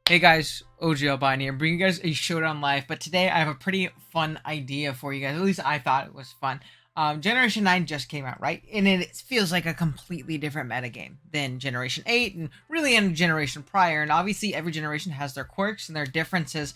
Hey guys, OG Albani here, bringing you guys a Showdown Live, but today I have a pretty fun idea for you guys, at least I thought it was fun. Generation 9 just came out, right? And it feels like a completely different metagame than Generation 8 and really any generation prior, and obviously every generation has their quirks and their differences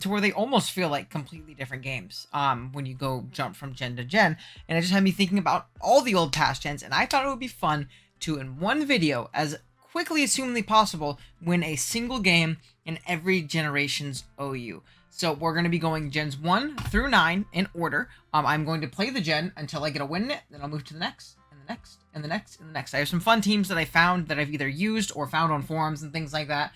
to where they almost feel like completely different games when you go jump from gen to gen, and it just had me thinking about all the old past gens, and I thought it would be fun to, in one video, as quickly as humanly possible, win a single game in every generation's OU. So we're going to be going gens 1 through 9 in order. I'm going to play the gen until I get a win in it, then I'll move to the next, and the next, and the next, and the next. I have some fun teams that I found that I've either used or found on forums and things like that.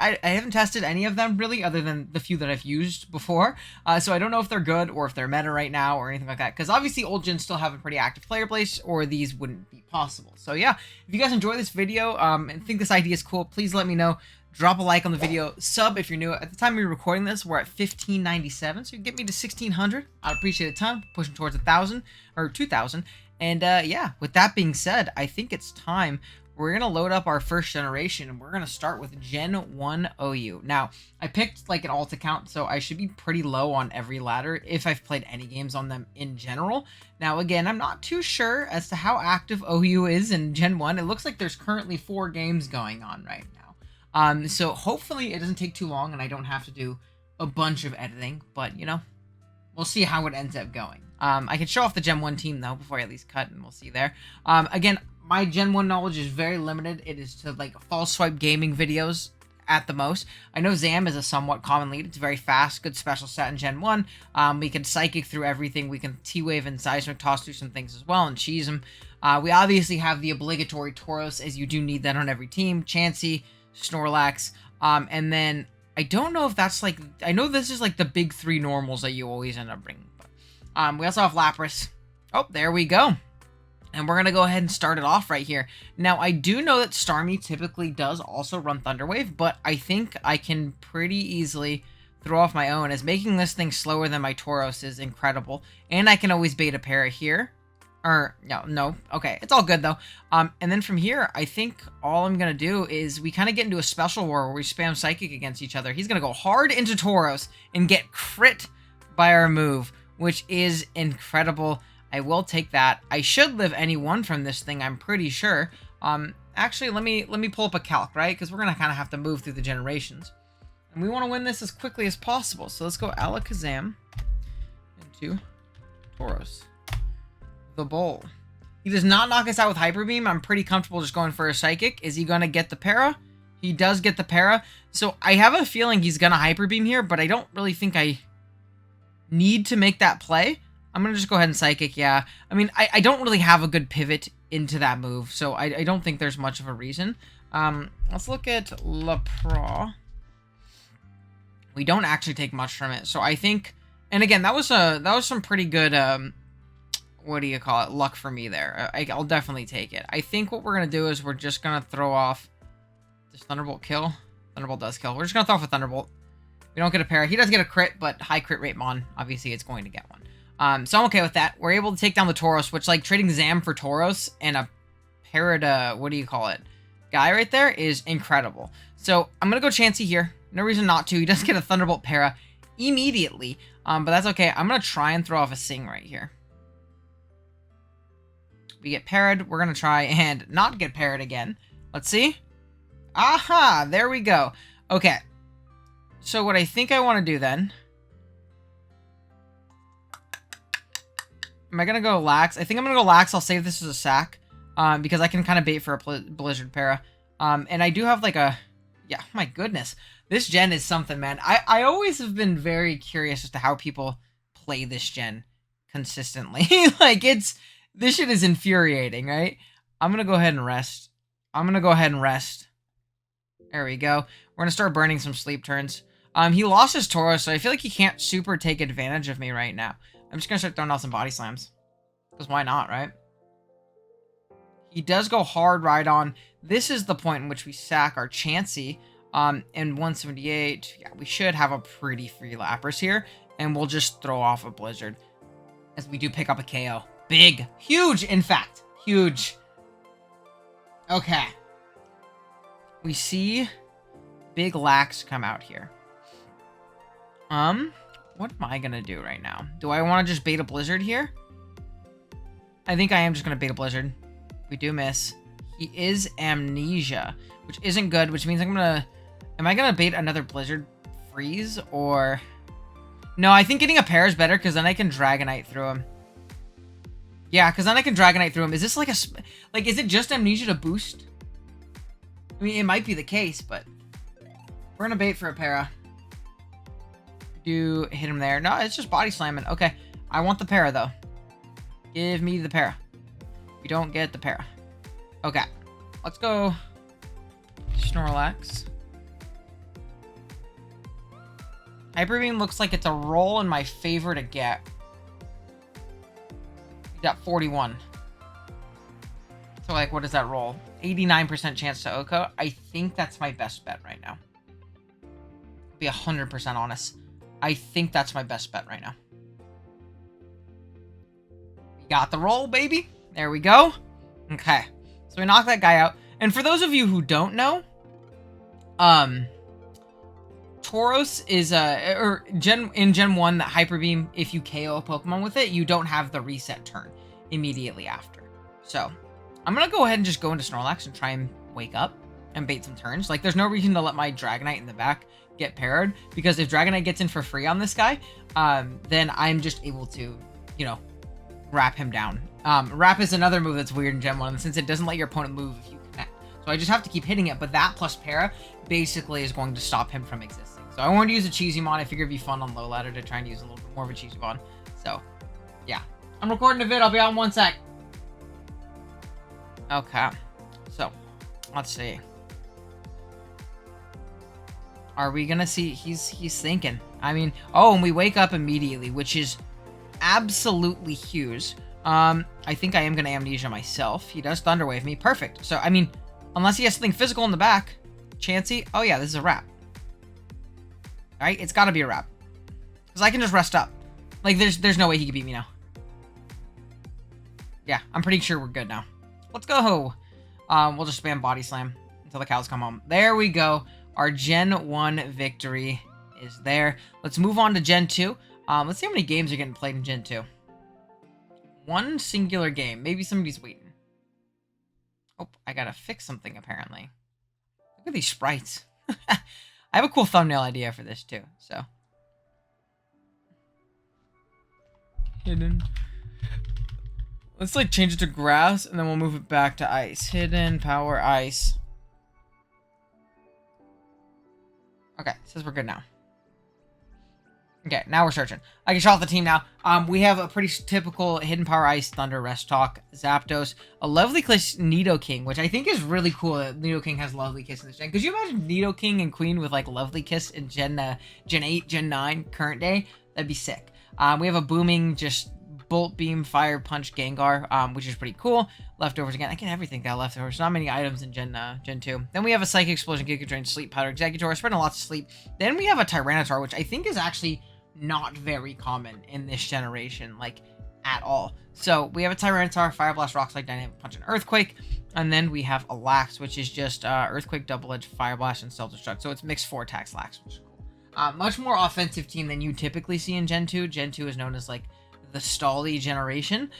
I haven't tested any of them really, other than the few that I've used before. So I don't know if they're good or if they're meta right now or anything like that. Because obviously old gens still have a pretty active player base, or these wouldn't be possible. So yeah, if you guys enjoy this video and think this idea is cool, please let me know. Drop a like on the video, sub if you're new. At the time we were recording this, we're at 1597, so you can get me to 1600. I'd appreciate a ton, pushing towards 1,000 or 2,000. And yeah, with that being said, I think it's time. We're going to load up our first generation, and we're going to start with Gen 1 OU. Now, I picked like an alt account, so I should be pretty low on every ladder if I've played any games on them in general. Now, again, I'm not too sure as to how active OU is in Gen 1. It looks like there's currently 4 games going on right now. So hopefully it doesn't take too long and I don't have to do a bunch of editing, but you know, we'll see how it ends up going. I can show off the Gen 1 team though before I at least cut, and we'll see there. Again, my Gen 1 knowledge is very limited. It is to like false swipe gaming videos at the most. I know Zam is a somewhat common lead. It's very fast, good special set in Gen 1. We can psychic through everything. We can T-wave and seismic toss through some things as well and cheese them. We obviously have the obligatory Tauros, as you do need that on every team. Chansey, Snorlax, and then I don't know if that's like, I know this is like the big 3 normals that you always end up bringing, but we also have Lapras. Oh, there we go. And we're going to go ahead and start it off right here. Now, I do know that Starmie typically does also run Thunder Wave, but I think I can pretty easily throw off my own, as making this thing slower than my Tauros is incredible. And I can always bait a para here. Or, no, okay, it's all good though. And then from here, I think all I'm gonna do is we kind of get into a special war where we spam Psychic against each other. He's gonna go hard into Tauros and get crit by our move, which is incredible. I will take that. I should live any one from this thing, I'm pretty sure. Actually, let me pull up a calc, right? Because we're gonna kind of have to move through the generations. And we want to win this as quickly as possible. So let's go Alakazam into Tauros. The bowl. He does not knock us out with Hyper Beam. I'm pretty comfortable just going for a Psychic. Is he going to get the para? He does get the para. So I have a feeling he's going to Hyper Beam here, but I don't really think I need to make that play. I'm going to just go ahead and Psychic, yeah. I mean, I don't really have a good pivot into that move, so I don't think there's much of a reason. Let's look at Lapra. We don't actually take much from it, so I think... And again, that was some pretty good... what do you call it? Luck for me there. I'll definitely take it. I think what we're going to do is we're just going to throw off... Does Thunderbolt kill? Thunderbolt does kill. We're just going to throw off a Thunderbolt. We don't get a para. He does get a crit, but high crit rate Mon. Obviously, it's going to get one. So I'm okay with that. We're able to take down the Tauros, which, like, trading Zam for Tauros and a Parada... What do you call it? Guy right there is incredible. So I'm going to go Chansey here. No reason not to. He does get a Thunderbolt para immediately. But that's okay. I'm going to try and throw off a Sing right here. We get parried. We're going to try and not get parried again. Let's see. Aha! There we go. Okay. So what I think I want to do then... Am I going to go Lax? I think I'm going to go Lax. I'll save this as a sack. Because I can kind of bait for a Blizzard para. And I do have like a... Yeah, my goodness. This gen is something, man. I always have been very curious as to how people play this gen consistently. Like, it's... This shit is infuriating, right? I'm going to go ahead and rest. There we go. We're going to start burning some sleep turns. He lost his Tauros, so I feel like he can't super take advantage of me right now. I'm just going to start throwing out some body slams. Because why not, right? He does go hard right on. This is the point in which we sack our Chansey. And 178. Yeah, we should have a pretty free Lapras here. And we'll just throw off a Blizzard. As we do pick up a KO. Big. Huge, in fact. Huge. Okay. We see big lax come out here. What am I gonna do right now? Do I want to just bait a blizzard here? I think I am just gonna bait a blizzard. We do miss. He is amnesia, which isn't good, which means I'm gonna... Am I gonna bait another blizzard freeze, or... No, I think getting a pair is better, because then I can Dragonite through him. Yeah, because then I can Dragonite through him. Is this like a... Like, is it just amnesia to boost? I mean, it might be the case, but... We're gonna bait for a para. Do hit him there. No, it's just body slamming. Okay, I want the para, though. Give me the para. We don't get the para. Okay, let's go Snorlax. Hyper Beam looks like it's a roll in my favor to get. We got 41. So, like, what is that roll? 89% chance to OHKO. I think that's my best bet right now. I'll be 100% honest. I think that's my best bet right now. We got the roll, baby. There we go. Okay. So we knocked that guy out. And for those of you who don't know, Tauros is in Gen 1, that Hyper Beam, if you KO a Pokemon with it, you don't have the reset turn immediately after. So I'm gonna go ahead and just go into Snorlax and try and wake up and bait some turns. Like, there's no reason to let my Dragonite in the back get paired, because if Dragonite gets in for free on this guy, then I'm just able to, you know, wrap him down. Wrap is another move that's weird in Gen 1, since it doesn't let your opponent move if you connect. So I just have to keep hitting it, but that plus para basically is going to stop him from existing. So I wanted to use a Cheesy Mon. I figured it'd be fun on low ladder to try and use a little bit more of a Cheesy Mon. So, yeah. I'm recording a vid. I'll be out in 1 sec. Okay. So, let's see. Are we gonna see? He's thinking. I mean, oh, and we wake up immediately, which is absolutely huge. I think I am gonna amnesia myself. He does Thunder Wave me. Perfect. So, I mean, unless he has something physical in the back. Chansey. Oh, yeah, this is a wrap. Alright, it's gotta be a wrap. Because I can just rest up. Like, there's no way he can beat me now. Yeah, I'm pretty sure we're good now. Let's go. We'll just spam Body Slam until the cows come home. There we go. Our Gen 1 victory is there. Let's move on to Gen 2. Let's see how many games are getting played in Gen 2. One singular game. Maybe somebody's waiting. Oh, I gotta fix something, apparently. Look at these sprites. I have a cool thumbnail idea for this, too, so. Hidden. Let's, like, change it to grass, and then we'll move it back to ice. Hidden, power, ice. Okay, says we're good now. Okay, now we're searching. I can show off the team now. We have a pretty typical Hidden Power Ice, Thunder, Rest Talk, Zapdos, a Lovely Kiss Nidoking, which I think is really cool that Nidoking has Lovely Kiss in this gen. Could you imagine Nidoking and Queen with, like, Lovely Kiss in Gen 8, Gen 9, current day? That'd be sick. We have a booming, just Bolt Beam, Fire Punch Gengar, which is pretty cool. Leftovers again. I get everything got leftovers. Not many items in Gen 2. Then we have a Psychic Explosion, Giga Drain, Sleep Powder, Exeggutor, spreading lots of sleep. Then we have a Tyranitar, which I think is actually not very common in this generation, like, at all. So we have a Tyranitar, Fire Blast, Rock Slide, Dynamic Punch, and Earthquake. And then we have a Lax, which is just Earthquake, Double Edge, Fire Blast, and Self-Destruct. So it's mixed 4 attacks Lax, which is cool. Much more offensive team than you typically see in Gen 2. Gen 2 is known as, like, the Stally generation.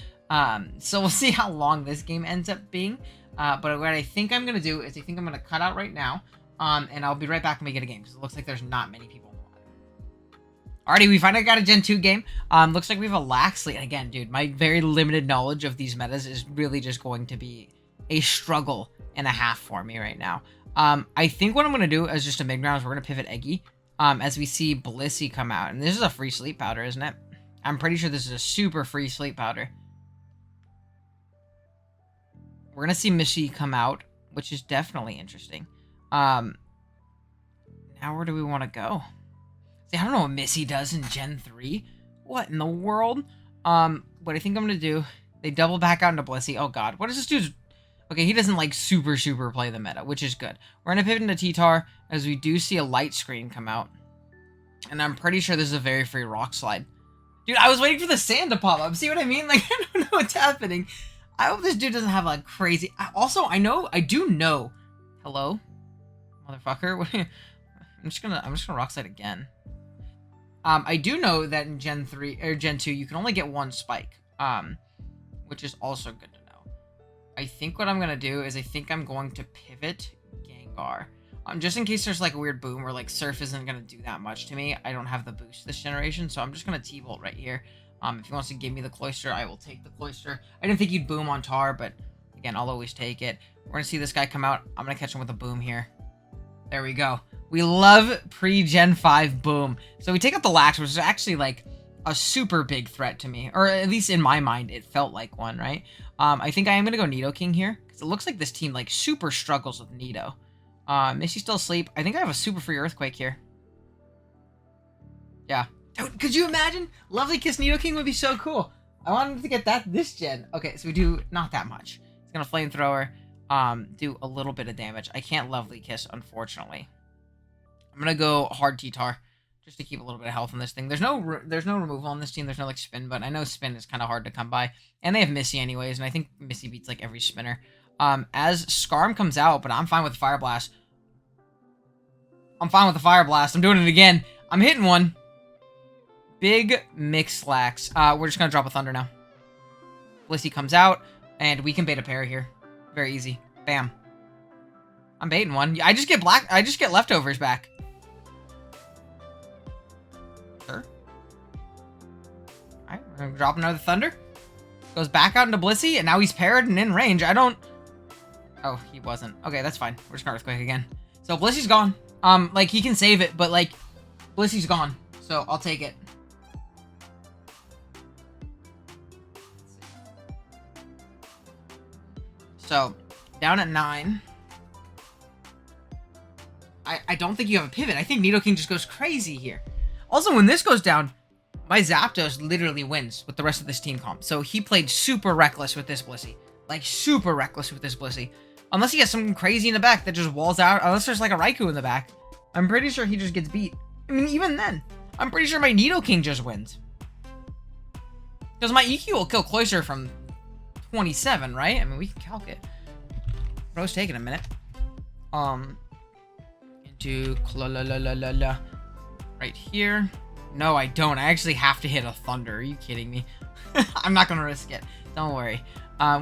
So we'll see how long this game ends up being. But what I think I'm going to do is I think I'm going to cut out right now. And I'll be right back when we get a game, because it looks like there's not many people. Alrighty, we finally got a Gen 2 game. Looks like we have a Laxley. And again, dude, my very limited knowledge of these metas is really just going to be a struggle and a half for me right now. I think what I'm going to do as just a mid-round is we're going to pivot Eggy. As we see Blissey come out. And this is a free sleep powder, isn't it? I'm pretty sure this is a super free sleep powder. We're going to see Mishy come out, which is definitely interesting. Now where do we want to go? See, I don't know what Missy does in Gen 3. What in the world? What I think I'm going to do, they double back out into Blissey. Oh, God. What does this do? Okay, he doesn't, like, super play the meta, which is good. We're going to pivot into T-Tar, as we do see a light screen come out. And I'm pretty sure this is a very free Rock Slide. Dude, I was waiting for the sand to pop up. See what I mean? Like, I don't know what's happening. I hope this dude doesn't have, like, crazy... Also, I do know... Hello? Motherfucker? I'm just gonna Rock Slide again. I do know that in Gen 3 or Gen 2 you can only get one spike. Which is also good to know. I think what I'm gonna do is I think I'm going to pivot Gengar. Just in case there's like a weird boom or like Surf isn't gonna do that much to me. I don't have the boost this generation, so I'm just gonna T-Bolt right here. If he wants to give me the Cloyster, I will take the Cloyster. I didn't think he'd boom on Tar, but again, I'll always take it. We're gonna see this guy come out. I'm gonna catch him with a boom here. There we go. We love pre-Gen 5 boom. So we take out the Lax, which is actually like a super big threat to me. Or at least in my mind, it felt like one, right? I think I am gonna go Nidoking here. Because it looks like this team like super struggles with Nido. Missy's still asleep. I think I have a super free Earthquake here. Yeah. Dude, could you imagine? Lovely Kiss Nidoking would be so cool. I wanted to get that this gen. Okay, so we do not that much. It's gonna Flamethrower, do a little bit of damage. I can't Lovely Kiss, unfortunately. I'm gonna go hard T-Tar just to keep a little bit of health on this thing. There's no removal on this team. There's no like spin, but I know spin is kind of hard to come by, and they have Missy anyways, and I think Missy beats like every spinner. As Skarm comes out, but I'm fine with Fire Blast. I'm fine with the Fire Blast. I'm doing it again. I'm hitting one. Big Mixlax. We're just gonna drop a Thunder now. Blissey comes out, and we can bait a pair here. Very easy. Bam. I'm baiting one. I just get leftovers back. Sure. Alright, we're gonna drop another Thunder. Goes back out into Blissey, and now he's paired and in range. Oh, he wasn't. Okay, that's fine. We're just gonna Earthquake again. So Blissey's gone. Like, he can save it, but, like, Blissey's gone. So, I'll take it. So, down at 9. I don't think you have a pivot. I think Nidoking just goes crazy here. Also, when this goes down, my Zapdos literally wins with the rest of this team comp. So, he played super reckless with this Blissey. Like, super reckless with this Blissey. Unless he has something crazy in the back that just walls out. Unless there's like a Raikou in the back. I'm pretty sure he just gets beat. I mean, even then. I'm pretty sure my Nidoking just wins. Because my EQ will kill Cloyster from 27, right? I mean, we can calc it. Bro's taking a minute. Into right here. No, I don't. I actually have to hit a Thunder. Are you kidding me? I'm not going to risk it. Don't worry.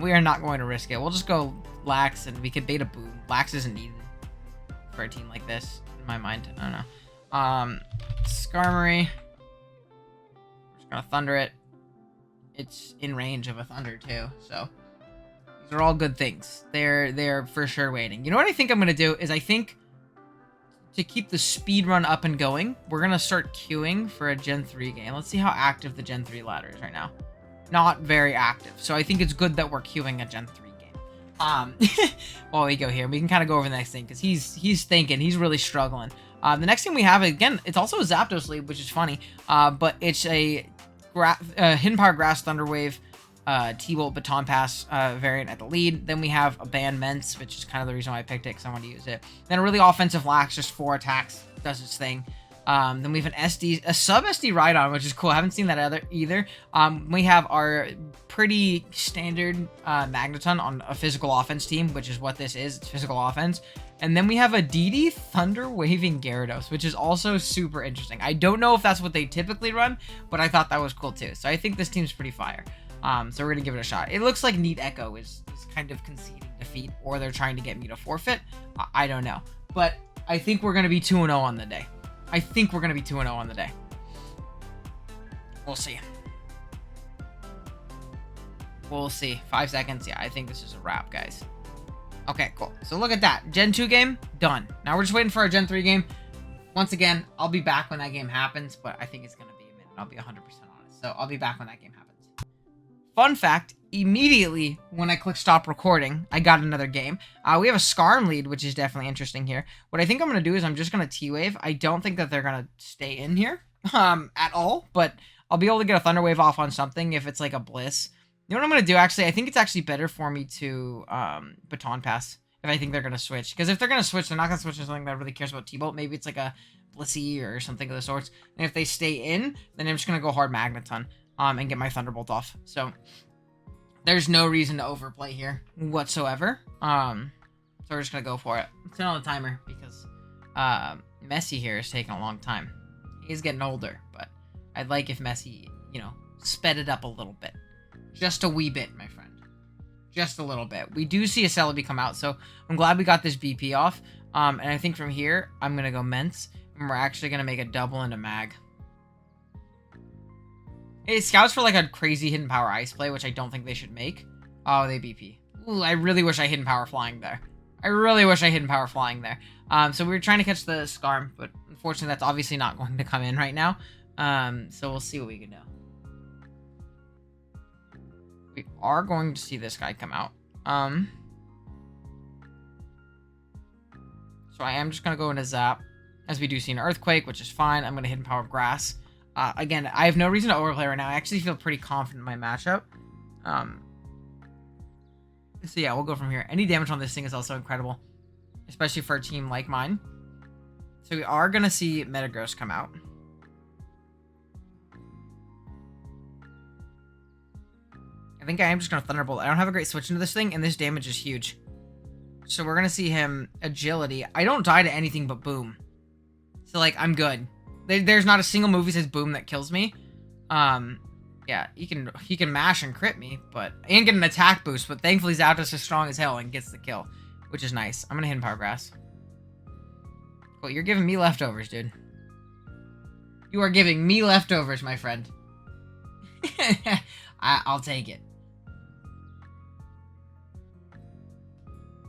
We are not going to risk it. We'll just go Lax, and we could bait a boom. Lax isn't needed for a team like this, in my mind. I don't know. Skarmory. We're just gonna Thunder it. It's in range of a Thunder, too, so these are all good things. They're for sure waiting. You know what I think I'm gonna do is I think to keep the speed run up and going, we're gonna start queuing for a Gen 3 game. Let's see how active the Gen 3 ladder is right now. Not very active, so I think it's good that we're queuing a Gen 3 game. While we go here, we can kind of go over the next thing, because he's thinking, he's really struggling. The next thing we have, again, it's also a Zapdos lead, which is funny, but it's a Hidden Power Grass Thunder Wave, T-Bolt Baton Pass variant at the lead. Then we have a Ban Mence, which is kind of the reason why I picked it, because I wanted to use it. Then a really offensive Lax, just 4 attacks, does its thing. Then we have a sub SD Rhydon, which is cool. I haven't seen that either. We have our pretty standard Magneton on a physical offense team, which is what this is. It's physical offense. And then we have a DD Thunder Waving Gyarados, which is also super interesting. I don't know if that's what they typically run, but I thought that was cool too. So I think this team's pretty fire. So we're going to give it a shot. It looks like Neat Echo is kind of conceding defeat, or they're trying to get me to forfeit. I don't know. But I think we're going to be 2-0 on the day. I think we're going to be 2-0 on the day. We'll see. We'll see. 5 seconds. Yeah, I think this is a wrap, guys. Okay, cool. So look at that. Gen 2 game, done. Now we're just waiting for our Gen 3 game. Once again, I'll be back when that game happens, but I think it's going to be a minute. I'll be 100% honest. So I'll be back when that game happens. Fun fact, immediately when I click stop recording, I got another game. We have a Skarm lead, which is definitely interesting here. What I think I'm going to do is I'm just going to T-Wave. I don't think that they're going to stay in here at all, but I'll be able to get a Thunder Wave off on something if it's like a Bliss. You know what I'm going to do, actually? I think it's actually better for me to Baton Pass if I think they're going to switch. Because if they're going to switch, they're not going to switch to something that really cares about T-Bolt. Maybe it's like a Blissey or something of the sorts. And if they stay in, then I'm just going to go hard Magneton and get my Thunderbolt off. So there's no reason to overplay here whatsoever. So we're just going to go for it. Let's turn on the timer because, Messi here is taking a long time. He's getting older, but I'd like if Messi, you know, sped it up a little bit. Just a wee bit, my friend. Just a little bit. We do see a Celebi come out, so I'm glad we got this BP off. And I think from here, I'm going to go Mence, and we're actually going to make a double into Mag. It scouts for like a crazy hidden power ice play, which I don't think they should make. Oh, they BP. Ooh, I really wish I hidden power flying there. I really wish I hidden power flying there. So we were trying to catch the Skarm, but unfortunately that's obviously not going to come in right now. So we'll see what we can do. We are going to see this guy come out. So I am just going to go into Zap, as we do see an Earthquake, which is fine. I'm going to hidden power Grass. Again, I have no reason to overplay right now. I actually feel pretty confident in my matchup. So yeah, we'll go from here. Any damage on this thing is also incredible, especially for a team like mine. So we are going to see Metagross come out. I think I am just going to Thunderbolt. I don't have a great switch into this thing, and this damage is huge. So we're going to see him Agility. I don't die to anything but Boom. So, like, I'm good. There's not a single move he says Boom that kills me. Yeah, he can mash and crit me, but and get an attack boost, but thankfully Zapdos is strong as hell and gets the kill, which is nice. I'm gonna hidden power Grass. Cool, you're giving me leftovers, dude. You are giving me leftovers, my friend. I'll take it.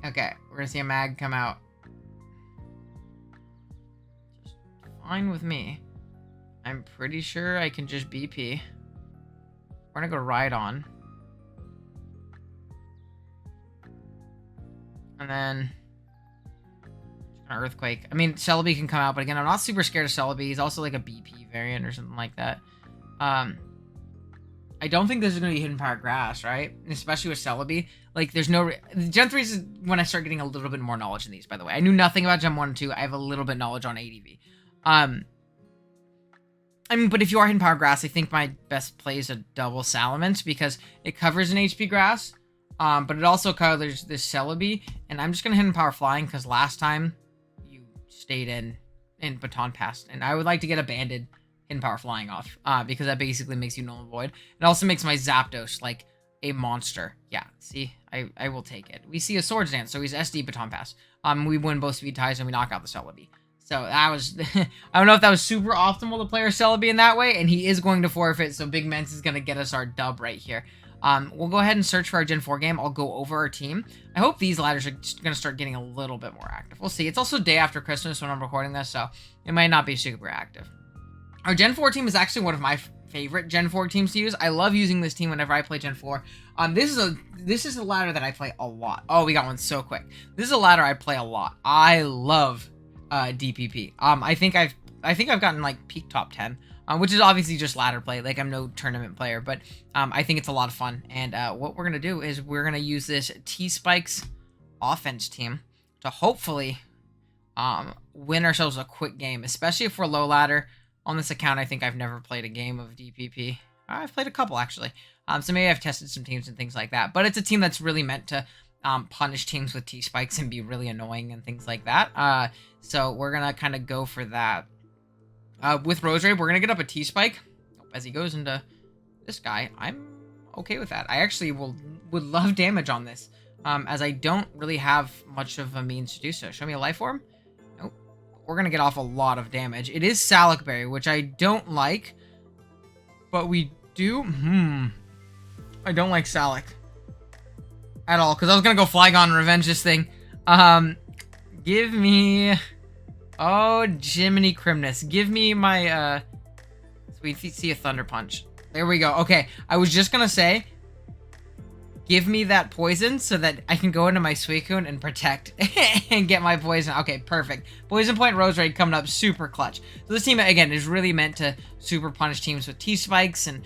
Okay, we're gonna see a Mag come out. Just fine with me. I'm pretty sure I can just BP. We're gonna go Rhydon. And then just gonna Earthquake. I mean, Celebi can come out, but again, I'm not super scared of Celebi. He's also like a BP variant or something like that. I don't think this is gonna be hidden power Grass, right? Especially with Celebi. Like, there's no... Gen 3 is when I start getting a little bit more knowledge in these, by the way. I knew nothing about Gen 1 and 2. I have a little bit knowledge on ADV. I mean, but if you are hidden power Grass, I think my best play is a double Salamence because it covers an HP Grass, but it also covers this Celebi, and I'm just going to hidden power Flying because last time you stayed in Baton Pass, and I would like to get a banded hidden power Flying off because that basically makes you null and void. It also makes my Zapdos like a monster. Yeah, see, I will take it. We see a Swords Dance, so he's SD Baton Pass. We win both speed ties and we knock out the Celebi. So that was, I don't know if that was super optimal to play our Celebi in that way, and he is going to forfeit, so Big Mence is going to get us our dub right here. We'll go ahead and search for our Gen 4 game. I'll go over our team. I hope these ladders are going to start getting a little bit more active. We'll see. It's also day after Christmas when I'm recording this, so it might not be super active. Our Gen 4 team is actually one of my favorite Gen 4 teams to use. I love using this team whenever I play Gen 4. This is a ladder that I play a lot. Oh, we got one so quick. This is a ladder I play a lot. I love DPP. I think I've gotten like peak top 10, which is obviously just ladder play. Like, I'm no tournament player, but I think it's a lot of fun. And what we're gonna do is we're gonna use this T-Spikes offense team to hopefully win ourselves a quick game, especially if we're low ladder. On this account, I think I've never played a game of DPP. I've played a couple actually. So maybe I've tested some teams and things like that. But it's a team that's really meant to punish teams with T-Spikes and be really annoying and things like that. So we're going to kind of go for that. With Roserade, we're going to get up a T-Spike. As he goes into this guy, I'm okay with that. I actually would love damage on this, as I don't really have much of a means to do so. Show me a life orb? Nope. We're going to get off a lot of damage. It is Salac Berry, which I don't like, but we do... I don't like Salac at all, because I was going to go Flygon and revenge this thing. Give me... Oh, Jiminy Crimnus. Give me my, so we see a Thunder Punch. There we go. Okay, I was just going to say, give me that poison so that I can go into my Suicune and protect and get my poison. Okay, perfect. Poison Point Roserade coming up super clutch. So this team, again, is really meant to super punish teams with T-Spikes and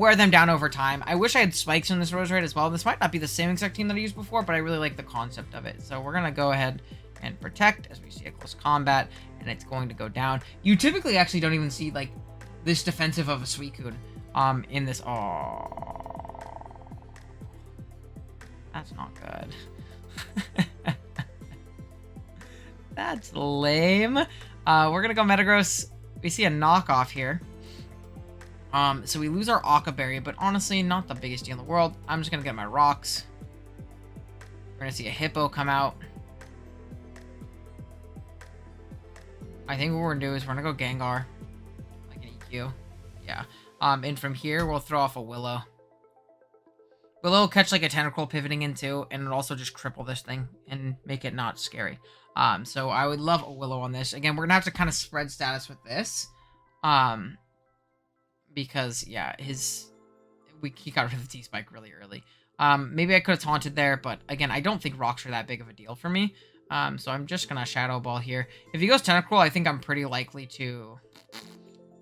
wear them down over time. I wish I had spikes in this Roserade as well. This might not be the same exact team that I used before, but I really like the concept of it. So we're going to go ahead and protect as we see a close combat, and it's going to go down. You typically actually don't even see, like, this defensive of a Suicune in this. Oh, that's not good. That's lame. We're gonna go Metagross. We see a knockoff here. So we lose our Aqua Berry, but honestly, not the biggest deal in the world. I'm just gonna get my rocks. We're gonna see a Hippo come out. I think what we're gonna do is we're gonna go Gengar. Like an EQ. Yeah. And from here, we'll throw off a Willow. Willow will catch like a Tentacruel pivoting into, and it'll also just cripple this thing and make it not scary. So I would love a Willow on this. Again, we're gonna have to kind of spread status with this. Because yeah, he got rid of the T-Spike really early. Maybe I could have taunted there, but again, I don't think rocks are that big of a deal for me. So I'm just gonna Shadow Ball here. If he goes Tentacruel, I think I'm pretty likely to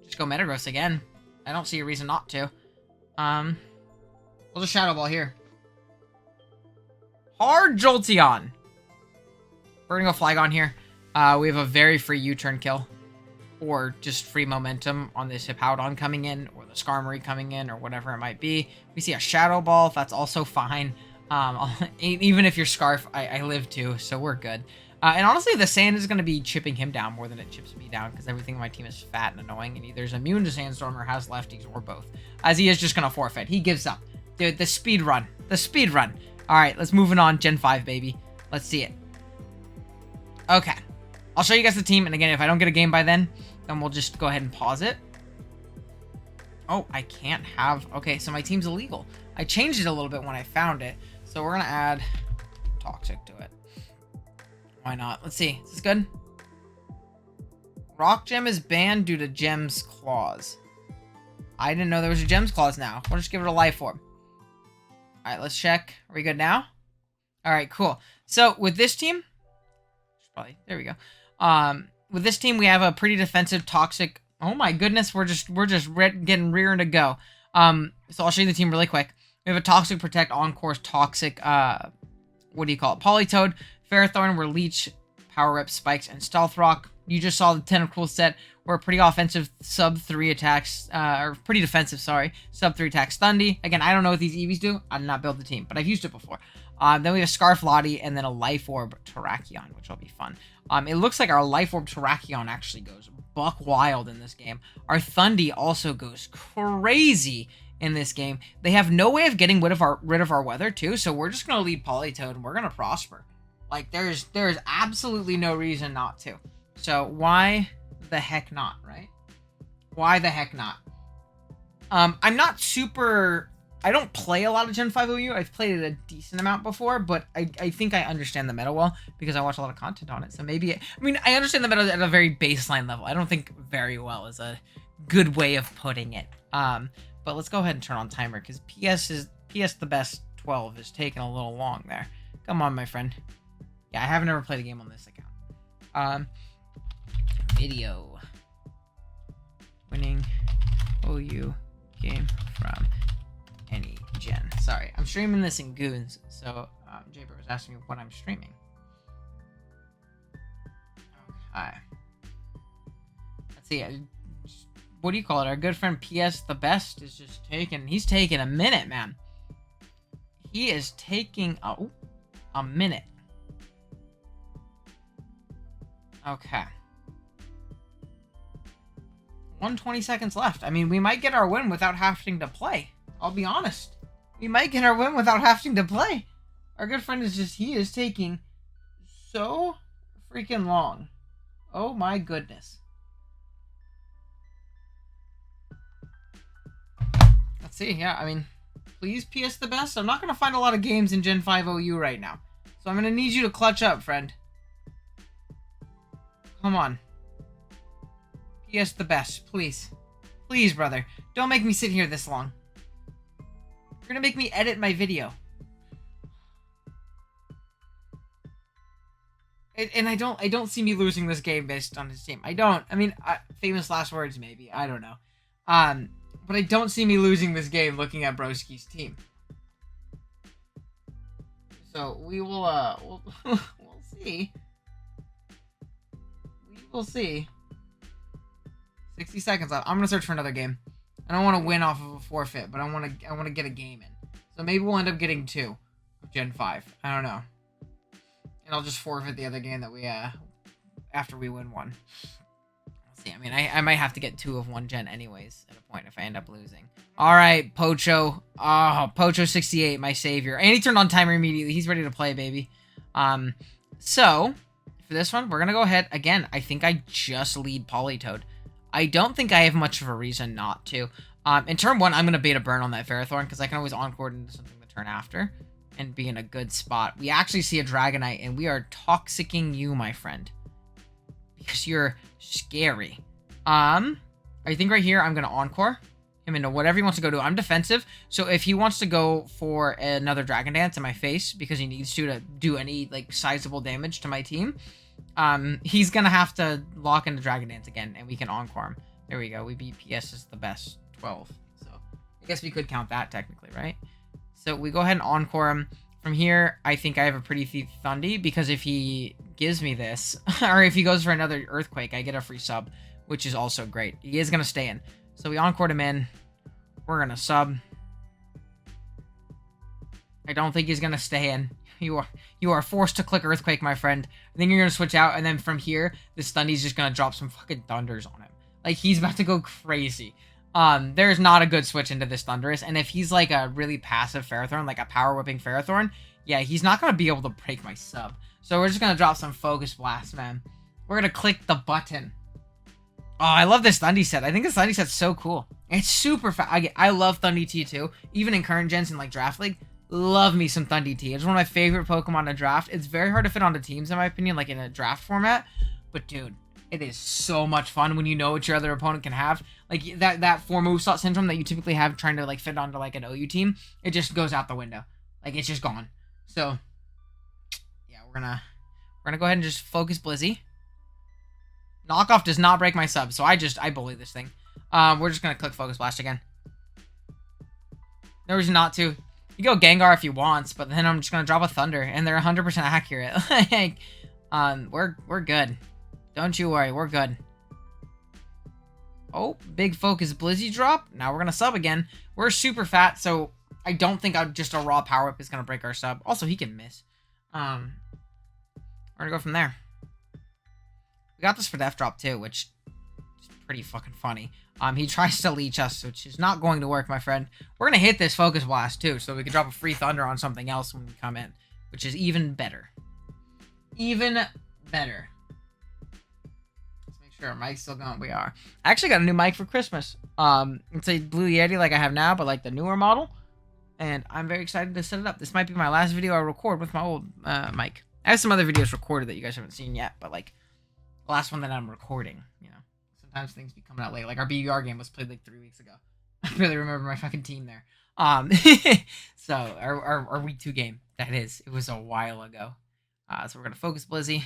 just go Metagross again. I don't see a reason not to. We'll just Shadow Ball here. Hard Jolteon. We're gonna go Flygon here. We have a very free U-turn kill. Or just free momentum on this Hippowdon coming in, or the Skarmory coming in, or whatever it might be. We see a Shadow Ball, that's also fine. Even if you're Scarf, I live too, so we're good. And honestly, the sand is going to be chipping him down more than it chips me down, because everything on my team is fat and annoying, and either is immune to Sandstorm or has lefties, or both. As he is just going to forfeit. He gives up. Dude, the speed run. The speed run. Alright, let's move on. Gen 5, baby. Let's see it. Okay. I'll show you guys the team, and again, if I don't get a game by then we'll just go ahead and pause it. Oh, I can't have... Okay, so my team's illegal. I changed it a little bit when I found it, so we're going to add Toxic to it. Why not? Let's see. Is this good? Rock Gem is banned due to Gem's Claws. I didn't know there was a Gem's Claws now. We'll just give it a Life Orb. Alright, let's check. Are we good now? Alright, cool. So, with this team... Probably... There we go. With this team, we have a pretty defensive Toxic. Oh my goodness, we're just getting rearing to go. So I'll show you the team really quick. We have a Toxic Protect, On-Course Toxic, what do you call it? Politoed, Ferrothorn, where Leech, Power Whip, Spikes, and Stealth Rock. You just saw the Tentacruel set. We're pretty offensive sub-3 attacks, or pretty defensive, sorry, sub-3 attacks Thundy. Again, I don't know what these EVs do. I did not build the team, but I've used it before. Then we have Scarf Lottie, and then a Life Orb Terrakion, which will be fun. It looks like our Life Orb Terrakion actually goes buck wild in this game. Our Thundy also goes crazy in this game. They have no way of getting rid of our weather, too, so we're just going to lead Politoed, and we're going to prosper. Like, there's absolutely no reason not to. So, why the heck not, right? Why the heck not? I'm not super... I don't play a lot of Gen 5 OU. I've played it a decent amount before, but I think I understand the meta well because I watch a lot of content on it. So maybe... I mean, I understand the meta at a very baseline level. I don't think very well is a good way of putting it. But let's go ahead and turn on timer because PS the best 12 is taking a little long there. Come on, my friend. Yeah, I haven't ever played a game on this account. Video. Winning OU game from any gen. Sorry, I'm streaming this in Goons, so Jaber was asking me what I'm streaming. Okay. Let's see. What do you call it? Our good friend PS the best is just taking... He's taking a minute, man. He is taking a minute. Okay. 120 seconds left. I mean, we might get our win without having to play. I'll be honest. We might get our win without having to play. Our good friend is just... He is taking so freaking long. Oh my goodness. Let's see. Yeah, I mean, please PS the best. I'm not going to find a lot of games in Gen 5 OU right now. So I'm going to need you to clutch up, friend. Come on. PS the best, please. Please, brother. Don't make me sit here this long. You're gonna make me edit my video. And I don't see me losing this game based on his team. I don't. I mean, famous last words, maybe. I don't know. But I don't see me losing this game looking at Broski's team. So, we will, we'll see. We will see. 60 seconds left. I'm gonna search for another game. I don't want to win off of a forfeit, but I want to get a game in. So maybe we'll end up getting 2 of Gen 5. I don't know. And I'll just forfeit the other game that we after we win 1. mean, I might have to get 2 of 1 gen anyways at a point if I end up losing. All right, Pocho. Oh, Pocho 68, my savior. And he turned on timer immediately. He's ready to play, baby. So, for this one, we're going to go ahead. Again, I think I just lead Politoed. I don't think I have much of a reason not to. In turn 1, I'm going to beta burn on that Ferrothorn because I can always encore into something the turn after and be in a good spot. We actually see a Dragonite, and we are toxicking you, my friend. Because you're scary. I think right here, I'm going to encore him into whatever he wants to go to. I'm defensive, so if he wants to go for another Dragon Dance in my face because he needs to do any, like, sizable damage to my team, he's going to have to lock into Dragon Dance again, and we can encore him. There we go. We beat PS as the best 12. So, I guess we could count that technically, right? So, we go ahead and encore him. From here, I think I have a pretty thief Thundy, because if he gives me this, or if he goes for another Earthquake, I get a free sub, which is also great. He is going to stay in. So we encored him in. We're going to sub. I don't think he's going to stay in. You are forced to click Earthquake, my friend. I think you're going to switch out, and then from here, this Thundy's just going to drop some fucking Thunders on him. Like, he's about to go crazy. There's not a good switch into this Thundurus, and if he's like a really passive Ferrothorn, like a power whipping Ferrothorn, yeah, he's not going to be able to break my sub. So we're just going to drop some Focus Blast, man. We're going to click the button. Oh, I love this Thundy set. I think this Thundy set's so cool. It's super fast. I love Thundy T too. Even in current gens in like Draft League, love me some Thundy T. It's one of my favorite Pokemon to draft. It's very hard to fit onto teams in my opinion, like in a draft format. But dude, it is so much fun when you know what your other opponent can have. Like that 4 move slot syndrome that you typically have trying to like fit onto like an OU team, it just goes out the window. Like it's just gone. So yeah, we're gonna go ahead and just focus Blizzy. Knockoff does not break my sub, so I bully this thing. We're just gonna click Focus Blast again. No reason not to. You go Gengar if you want, but then I'm just gonna drop a Thunder, and they're 100% accurate. Like, we're good. Don't you worry, we're good. Oh, big Focus Blizzy drop. Now we're gonna sub again. We're super fat, so I don't think just a raw Power Whip is gonna break our sub. Also, he can miss. We're gonna go from there. We got this for Death Drop too, which is pretty fucking funny. He tries to leech us, which is not going to work, my friend. We're gonna hit this Focus Blast too, so we can drop a free Thunder on something else when we come in, which is even better. Even better. Let's make sure our mic's still going. We are. I actually got a new mic for Christmas. It's a Blue Yeti like I have now, but like the newer model. And I'm very excited to set it up. This might be my last video I record with my old mic. I have some other videos recorded that you guys haven't seen yet, but like the last one that I'm recording, you know. Sometimes things be coming out late. Like our BUR game was played like 3 weeks ago. I really remember my fucking team there. So our week 2 game, that is. It was a while ago. So we're gonna focus Blizzy.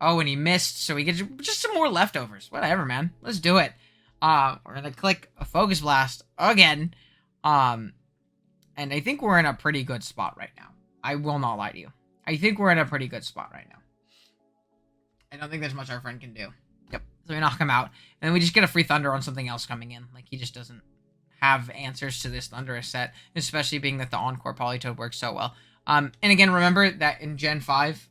Oh, and he missed, so we get just some more leftovers. Whatever, man. Let's do it. We're gonna click a Focus Blast again. And I think we're in a pretty good spot right now. I will not lie to you. I think we're in a pretty good spot right now. I don't think there's much our friend can do. Yep. So we knock him out. And then we just get a free Thunder on something else coming in. Like, he just doesn't have answers to this Thundurus set. Especially being that the Encore Politoed works so well. And again, remember that in Gen 5,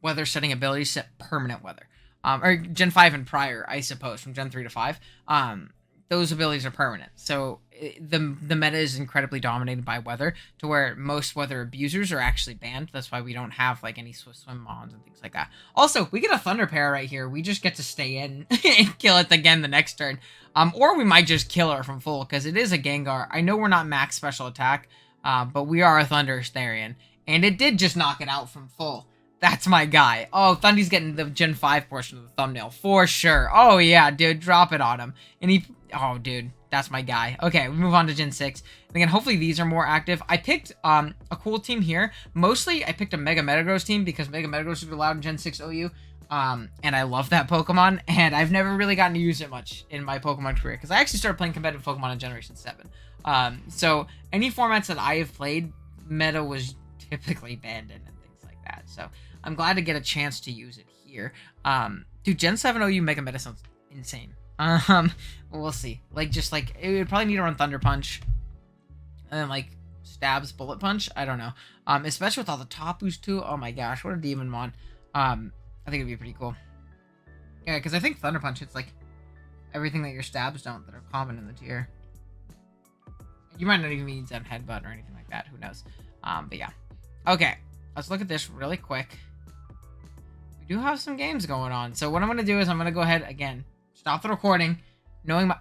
weather setting abilities set permanent weather. Or Gen 5 and prior, I suppose, from Gen 3 to 5. Those abilities are permanent. So the meta is incredibly dominated by weather, to where most weather abusers are actually banned. That's why we don't have like any Swift Swim mons and things like that. Also, we get a Thunder Pair right here. We just get to stay in and kill it again the next turn. Or we might just kill her from full, because it is a Gengar. I know we're not max special attack, but we are a Thundurus Therian. And it did just knock it out from full. That's my guy. Oh, Thundy's getting the Gen 5 portion of the thumbnail, for sure. Oh, yeah, dude, drop it on him. And he... Oh, dude, that's my guy. Okay, we move on to Gen 6. And again, hopefully these are more active. I picked a cool team here. Mostly, I picked a Mega Metagross team, because Mega Metagross is allowed in Gen 6 OU. And I love that Pokemon, and I've never really gotten to use it much in my Pokemon career, because I actually started playing competitive Pokemon in Generation 7. So any formats that I have played, Meta was typically banned in and things like that. So I'm glad to get a chance to use it here. Dude, Gen 7 OU Mega Meta sounds insane. We'll see. Like, just like, it would probably need to run Thunder Punch, and then like Stabs Bullet Punch. I don't know. Especially with all the Tapus too. Oh my gosh, what a Demon Mon. I think it'd be pretty cool. Yeah, because I think Thunder Punch hits, like, everything that your stabs don't that are common in the tier. You might not even need Zen Headbutt or anything like that. Who knows? But yeah. Okay, let's look at this really quick. We do have some games going on. So what I'm going to do is I'm going to go ahead, again, stop the recording, knowing my...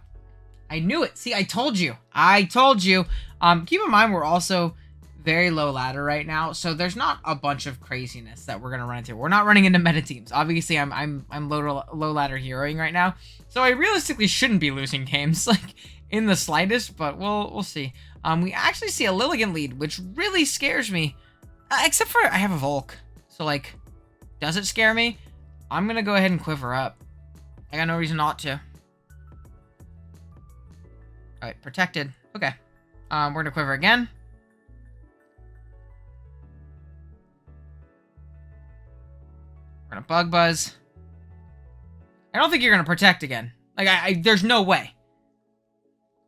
I knew it. See, I told you. I told you. Keep in mind, we're also very low ladder right now, so there's not a bunch of craziness that we're gonna run into. We're not running into meta teams. Obviously, I'm low ladder heroing right now, so I realistically shouldn't be losing games like in the slightest. But we'll see. We actually see a Lilligant lead, which really scares me. Except for I have a Volk, so like, does it scare me? I'm gonna go ahead and quiver up. I got no reason not to. All right, protected. Okay. We're gonna quiver again. We're gonna Bug Buzz. I don't think you're gonna protect again. Like, there's no way.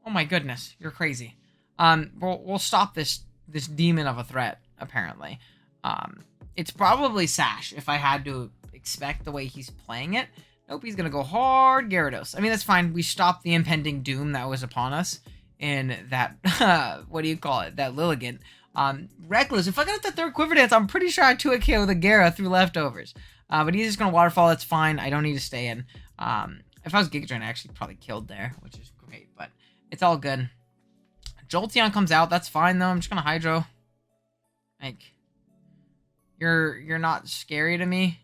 Oh my goodness, you're crazy. We'll stop this demon of a threat, apparently. It's probably Sash, if I had to expect the way he's playing it. Nope, he's gonna go hard Gyarados. I mean, that's fine. We stopped the impending doom that was upon us in that, what do you call it? That Lilligant. Reckless, if I got the third Quiver Dance, I'm pretty sure I 2 KO the Gara through leftovers. But he's just gonna Waterfall, that's fine. I don't need to stay in. If I was Giga Drain, I actually probably killed there, which is great, but it's all good. Jolteon comes out, that's fine though. I'm just gonna Hydro. Like, you're not scary to me.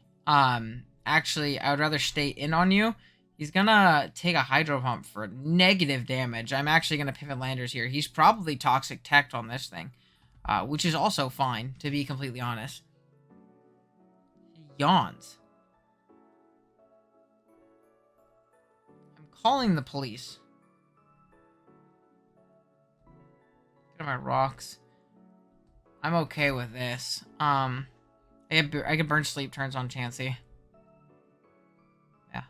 Actually, I would rather stay in on you. He's gonna take a Hydro Pump for negative damage. I'm actually gonna pivot Landers here. He's probably Toxic Tech on this thing, which is also fine, to be completely honest. He yawns. I'm calling the police. Get my rocks. I'm okay with this. I could burn sleep turns on Chansey. Yeah.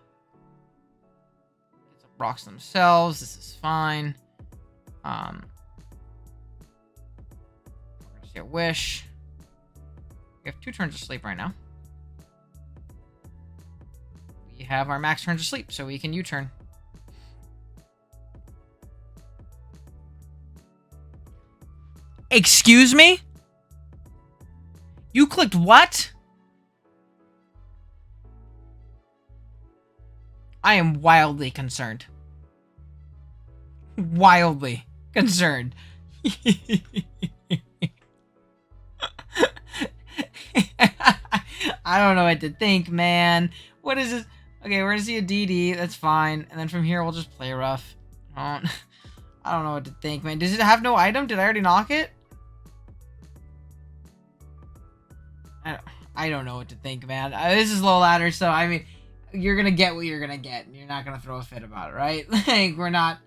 Get some rocks themselves. This is fine. We're gonna see a Wish. We have 2 turns of sleep right now. We have our max turns of sleep, so we can U-turn. Excuse me? You clicked what? I am wildly concerned. Wildly concerned. I don't know what to think, man. What is this? Okay, we're gonna see a DD. That's fine. And then from here, we'll just play rough. I don't know what to think, man. Does it have no item? Did I already knock it? I don't know what to think, man. This is low ladder, so I mean, you're gonna get what you're gonna get, and you're not gonna throw a fit about it, right? Like, we're not.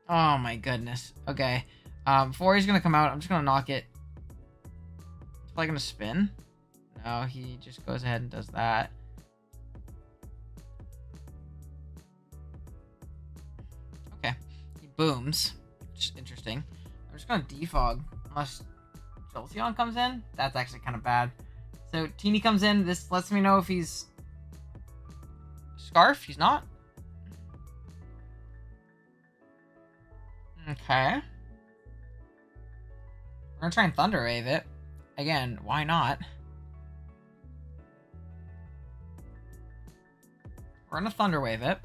Oh my goodness. Okay. Before he's gonna come out, I'm just gonna knock it. Is probably gonna spin. No, he just goes ahead and does that. Okay. He booms, which is interesting. I'm just gonna defog unless Jolteon comes in. That's actually kind of bad. So Teeny comes in. This lets me know if he's Scarf. He's not. Okay. We're gonna try and Thunder Wave it. Again, why not? We're gonna Thunder Wave it.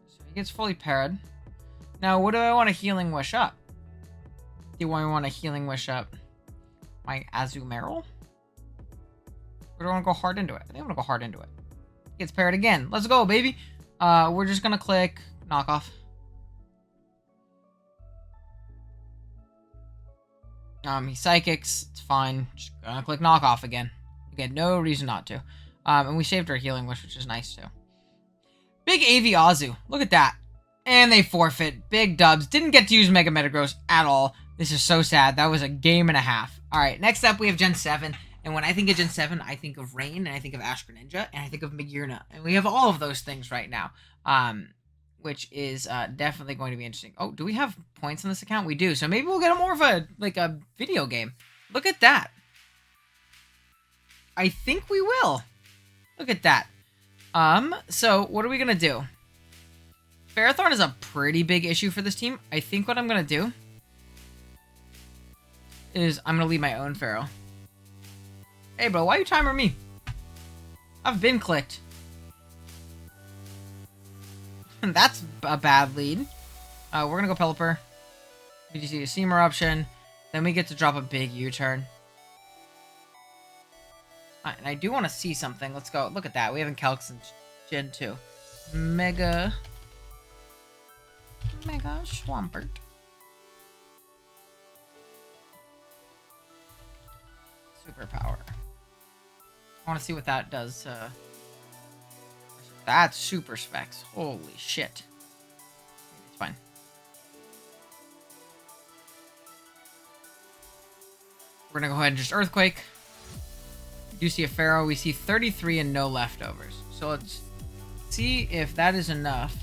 So he gets fully paired. Now, what do I want to Healing Wish up? Do I want to Healing Wish up my Azumarill? Or do I want to go hard into it? I think I'm going to go hard into it. Gets paired again. Let's go, baby. We're just going to click Knockoff. He Psychics. It's fine. Just going to click Knockoff again. Again, no reason not to. And we saved our Healing Wish, which is nice, too. Big AV Azu. Look at that. And they forfeit. Big dubs. Didn't get to use Mega Metagross at all. This is so sad. That was a game and a half. Alright, next up we have Gen 7. And when I think of Gen 7, I think of Rain, and I think of Ash Greninja, and I think of Magearna. And we have all of those things right now. Which is definitely going to be interesting. Oh, do we have points on this account? We do. So maybe we'll get more of a, like, a video game. Look at that. I think we will. Look at that. So what are we gonna do? Ferrothorn is a pretty big issue for this team. I think what I'm gonna do is I'm gonna leave my own Pharaoh. Hey bro, why you timer me? I've been clicked. That's a bad lead. We're gonna go Pelipper. We just see a Steam Eruption. Then we get to drop a big U-turn. And I do want to see something. Let's go. Look at that. We have Calx in Gen 2. Mega Swampert. Superpower. I want to see what that does. That's super specs. Holy shit. It's fine. We're gonna go ahead and just Earthquake. You see a Pharaoh. We see 33 and no leftovers. So let's see if that is enough.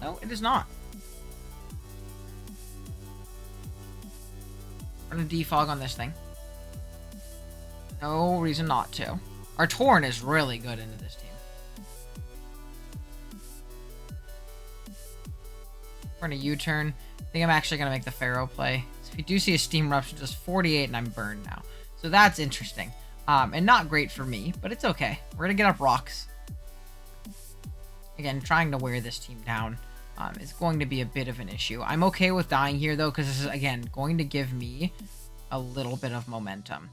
No, it is not. We're gonna defog on this thing. No reason not to. Our Torn is really good into this team. We're gonna U-turn. I think I'm actually gonna make the Pharaoh play. So if you do see a Steam Eruption, just 48 and I'm burned now. So that's interesting. And not great for me, but it's okay. We're gonna get up rocks. Again, trying to wear this team down is going to be a bit of an issue. I'm okay with dying here though, because this is again going to give me a little bit of momentum,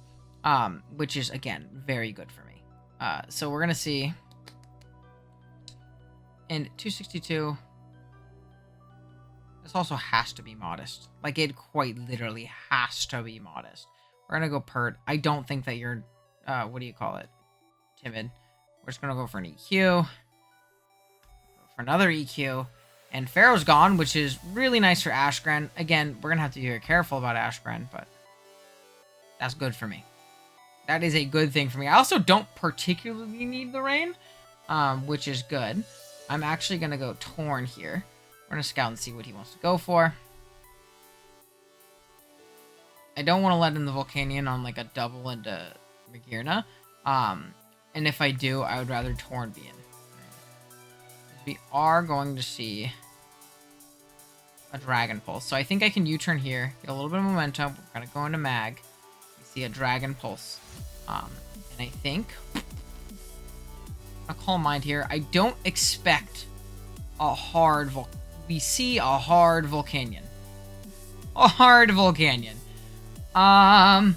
which is again very good for me. So we're gonna see, and 262. This also has to be modest. Like, it quite literally has to be modest. We're gonna go Pert. I don't think that you're, what do you call it? Timid. We're just gonna go for an EQ. For another EQ. And Pharaoh's gone, which is really nice for Ashgren. Again, we're gonna have to be very careful about Ashgren, but that's good for me. That is a good thing for me. I also don't particularly need the rain, which is good. I'm actually gonna go Torn here. We're gonna scout and see what he wants to go for. I don't want to let in the Volcanion on like a double into Magearna. And if I do, I would rather Torn be in. We are going to see a Dragon Pulse. So I think I can U-turn here, get a little bit of momentum. We're gonna go into Mag. We see a Dragon Pulse. And I think I'll Calm Mind here. I don't expect a hard we see a hard Volcanion. A hard Volcanion. I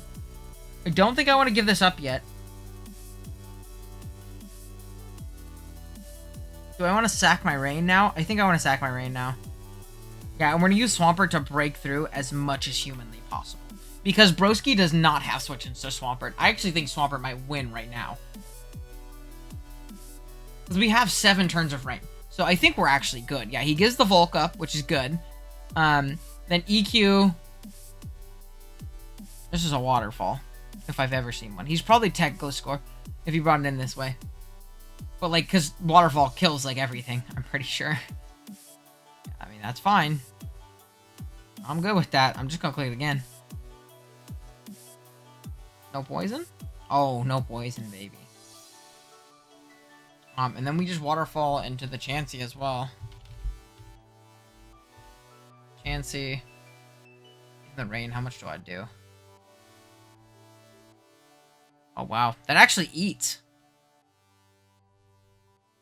don't think I want to give this up yet. Do I want to sack my Rain now? I think I want to sack my Rain now. Yeah, and we're going to use Swampert to break through as much as humanly possible. Because Broski does not have switch into Swampert. I actually think Swampert might win right now. Because we have 7 turns of Rain. So I think we're actually good. Yeah, he gives the Volk up, which is good. Then EQ. This is a waterfall, if I've ever seen one. He's probably Tech Gliscor if he brought it in this way. But, like, because waterfall kills, like, everything, I'm pretty sure. I mean, that's fine. I'm good with that. I'm just gonna click it again. No poison? Oh, no poison, baby. And then we just waterfall into the Chansey as well. Chansey. The Rain, how much do I do? Oh, wow. That actually eats.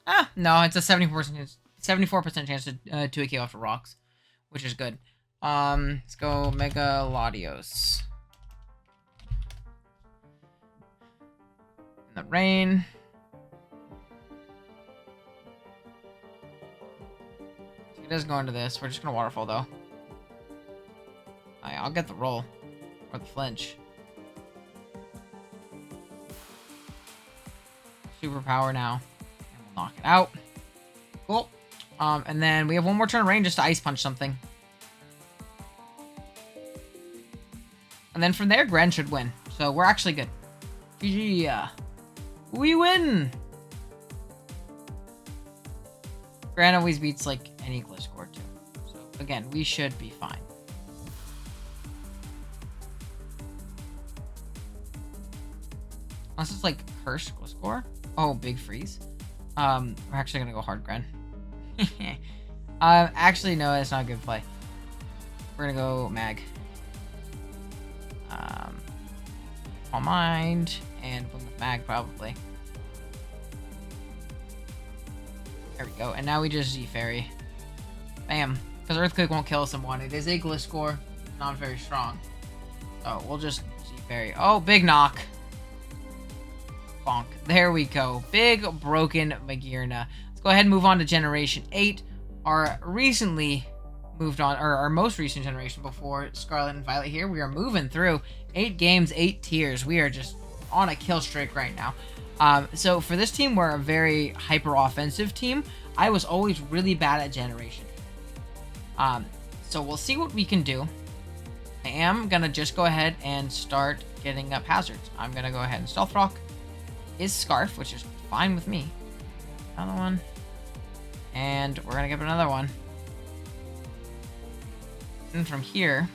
Ah, no, it's a 74% chance to 2 off the rocks, which is good. Let's go Mega Latios. In the Rain. He does go into this. We're just gonna waterfall though. I'll get the roll or the flinch. Superpower now. Knock it out. Cool. And then we have one more turn of Rain just to Ice Punch something. And then from there, Gren should win. So we're actually good. GG. We win! Gren always beats, like, any Gliscor, too. So Again, we should be fine. Unless it's like Curse score. Oh, big freeze. We're actually gonna go hard Gren. Actually, no, that's not a good play. We're gonna go Mag. All Mind and boom with Mag probably. There we go. And now we just Z Fairy. Bam. Because Earthquake won't kill someone. It is a Gliscor. Not very strong. So we'll just Z Fairy. Oh, big knock. Bonk. There we go. Big broken Magearna. Let's go ahead and move on to Generation 8. Our recently moved on, or our most recent generation before Scarlet and Violet here. We are moving through 8 games, 8 tiers. We are just on a kill streak right now. So for this team, we're a very hyper offensive team. I was always really bad at Generation. So we'll see what we can do. I am gonna just go ahead and start getting up hazards. I'm gonna go ahead and Stealth Rock is Scarf, which is fine with me. Another one. And we're gonna get another one. And from here,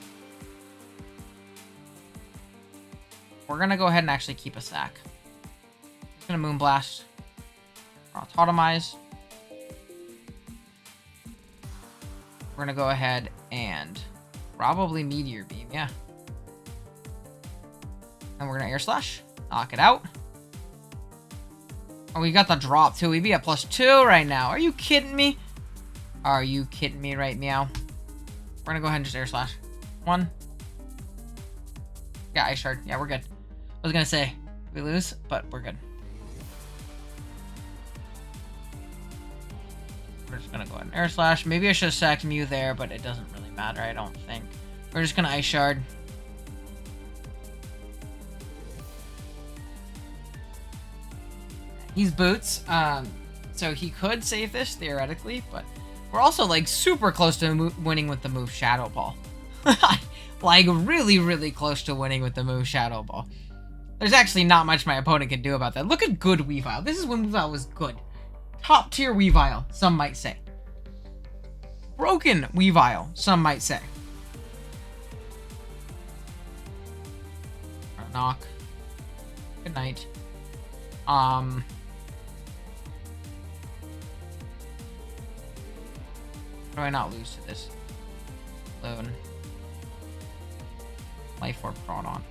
we're gonna go ahead and actually keep a sack. Just gonna Moonblast. Totemize. We're gonna go ahead and probably Meteor Beam, yeah. And we're gonna Air Slash. Knock it out. Oh, we got the drop too. We'd be at +2 right now. Are you kidding me? Are you kidding me right meow? We're gonna go ahead and just Air Slash. 1. Yeah, Ice Shard. Yeah, we're good. I was gonna say, we lose, but we're good. We're just gonna go ahead and Air Slash. Maybe I should have sacked Mew there, but it doesn't really matter, I don't think. We're just gonna Ice Shard. He's Boots, so he could save this, theoretically, but we're also, like, super close to winning with the move Shadow Ball. Like, really, really close to winning with the move Shadow Ball. There's actually not much my opponent can do about that. Look at good Weavile. This is when Weavile was good. Top tier Weavile, some might say. Broken Weavile, some might say. Knock. Good night. How do I not lose to this? Loon. Life Orb Proton.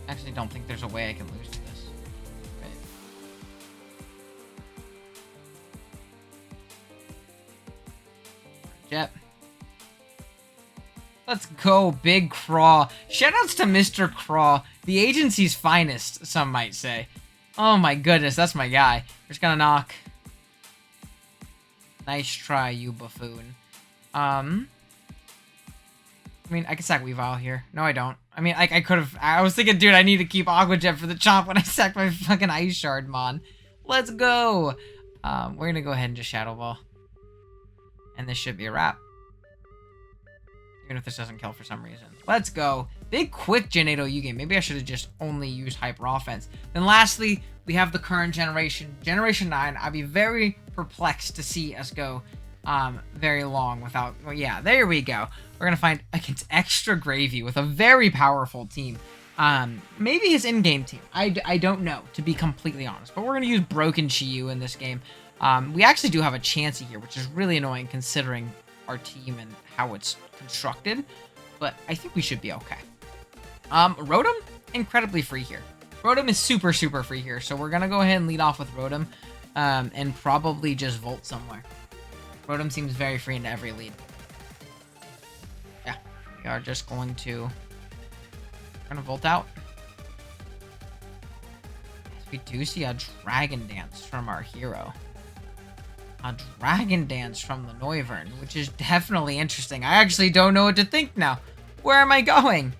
Actually, don't think there's a way I can lose to this. Right. Jet. Let's go, Big Craw. Shoutouts to Mr. Craw, the agency's finest, some might say. Oh my goodness, that's my guy. We're just gonna knock. Nice try, you buffoon. I mean, I can sack Weavile here. No, I don't. I mean, I could have... I was thinking, dude, I need to keep Aqua Jet for the chomp when I sacked my fucking Ice Shard, mon. Let's go! We're gonna go ahead and just Shadow Ball. And this should be a wrap. Even if this doesn't kill for some reason. Let's go. Big quick Gen 8 OU game. Maybe I should have just only used Hyper Offense. Then lastly, we have the current generation. Generation 9. I'd be very perplexed to see us go very long without... Well, yeah, there we go. We're going to find against Extra Gravy with a very powerful team. Maybe his in-game team. I don't know, to be completely honest. But we're going to use Broken Chi-Yu in this game. We actually do have a Chansey here, which is really annoying considering our team and how it's constructed. But I think we should be okay. Rotom, incredibly free here. Rotom is super, super free here. So we're going to go ahead and lead off with Rotom. And probably just Volt somewhere. Rotom seems very free into every lead. Yeah, we are just going to... We're gonna Volt out. We do see a Dragon Dance from our hero. A Dragon Dance from the Noivern, which is definitely interesting. I actually don't know what to think now. Where am I going?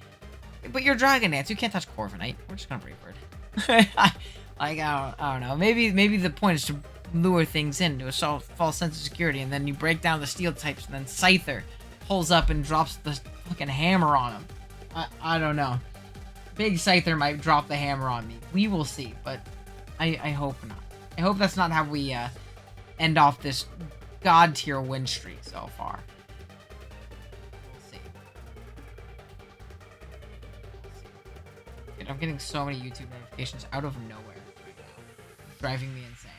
But you're Dragon Dance. You can't touch Corviknight. We're just gonna Brave Bird. Like, I don't know. Maybe the point is to lure things in to a false sense of security, and then you break down the steel types, and then Scyther pulls up and drops the fucking hammer on him. I don't know. Big Scyther might drop the hammer on me. We will see, but I hope not. I hope that's not how we end off this god tier win streak so far. We'll see. Dude, I'm getting so many YouTube notifications out of nowhere right now. It's driving me insane.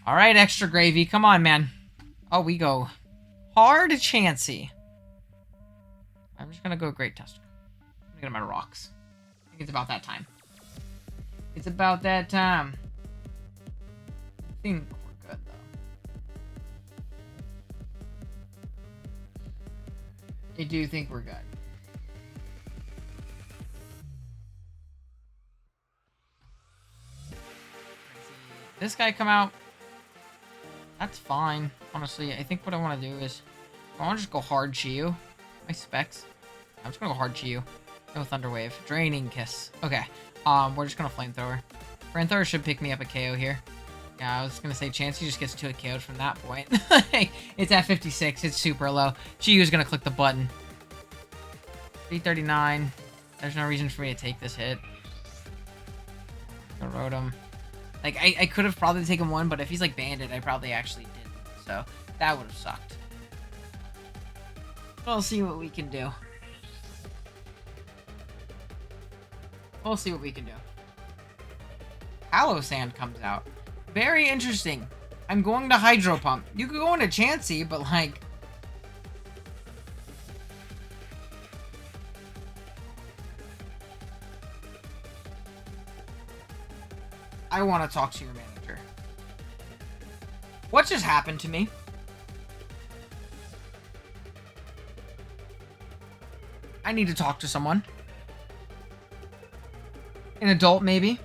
Alright, extra gravy. Come on, man. Oh, we go hard Chansey. I'm just gonna go Great Tusker. I'm gonna get my rocks. I think it's about that time. It's about that time. I think we're good, though. I do think we're good. This guy come out. That's fine. Honestly, I think what I want to do is I want to just go hard Chiyu. My specs. I'm just gonna go hard Chiyu. No Thunder Wave. Draining Kiss. Okay. We're just gonna Flamethrower. Flamethrower should pick me up a KO here. Yeah, I was gonna say Chansey just gets to a KO from that point. It's at 56. It's super low. Chiyu's gonna click the button. 339. There's no reason for me to take this hit. I rode him. Like, I could have probably taken one, but if he's like banded, I probably actually didn't. So that would have sucked. We'll see what we can do. We'll see what we can do. Aloe Sand comes out. Very interesting. I'm going to Hydro Pump. You could go into Chansey, but like... I want to talk to your manager. What just happened to me? I need to talk to someone. An adult, maybe?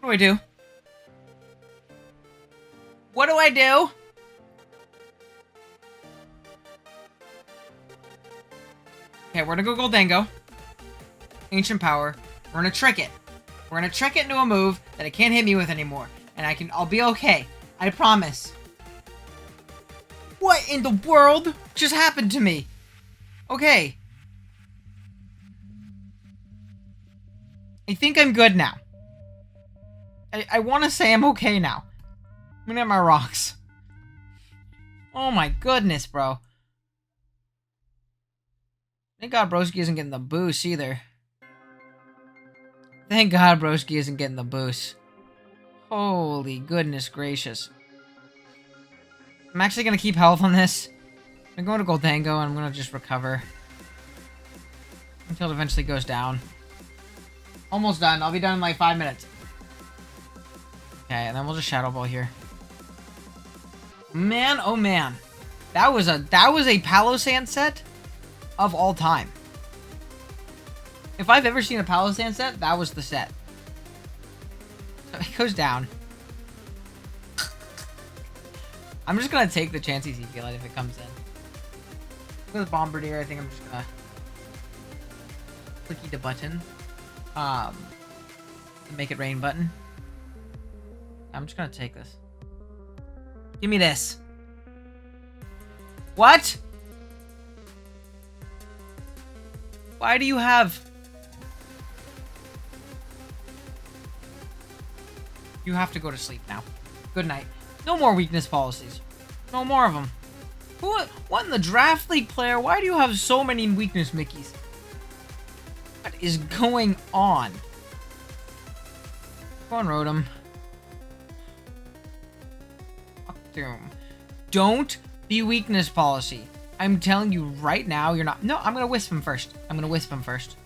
What do I do? What do I do? Okay, we're gonna go Goldango. Ancient Power. We're gonna trick it. We're gonna trick it into a move that it can't hit me with anymore. And I'll be okay. I promise. What in the world just happened to me? Okay. I think I'm good now. I want to say I'm okay now. I'm gonna get my rocks. Oh my goodness, bro. Thank God Broski isn't getting the boost either. Thank God Broski isn't getting the boost. Holy goodness gracious. I'm actually going to keep health on this. I'm going to Goldango and I'm going to just recover. Until it eventually goes down. Almost done. I'll be done in like 5 minutes. Okay, and then we'll just Shadow Ball here. Man, oh man. That was a Palossand set of all time. If I've ever seen a Palossand set, that was the set. So it goes down. I'm just gonna take the Chansey ZP Light if it comes in. With Bombardier, I think I'm just gonna clicky the button. Make it rain button. I'm just gonna take this. Give me this. What? Why do you have... You have to go to sleep now. Good night. No more weakness policies. No more of them. What in the Draft League player? Why do you have so many weakness Mickeys? What is going on? Go on, Rotom. Fuck them. Don't be weakness policy. I'm telling you right now, you're not... No, I'm gonna Wisp him first. I'm gonna Wisp him first.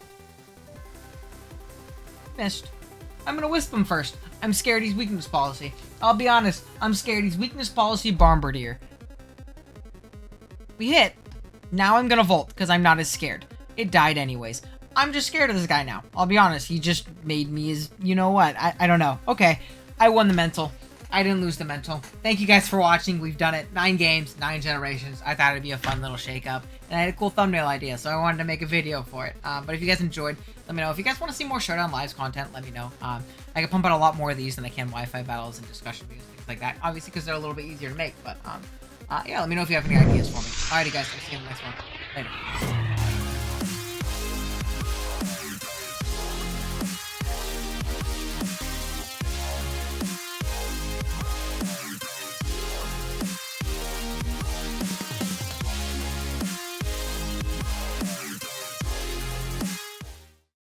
Missed. I'm gonna Wisp him first. I'm scared he's weakness policy. I'll be honest. I'm scared he's weakness policy Bombardier. We hit. Now I'm gonna Volt, because I'm not as scared. It died anyways. I'm just scared of this guy now. I'll be honest. He just made me as... You know what? I don't know. Okay. I won the mental. I didn't lose the mental. Thank you guys for watching. We've done it. 9 games, 9 generations. I thought it'd be a fun little shake-up. And I had a cool thumbnail idea, so I wanted to make a video for it. But if you guys enjoyed, let me know. If you guys want to see more Showdown Lives content, let me know. I can pump out a lot more of these than I can Wi-Fi battles and discussion videos, things like that. Obviously, because they're a little bit easier to make. But, yeah, let me know if you have any ideas for me. Alrighty, guys. I'll see you in the next one. Later.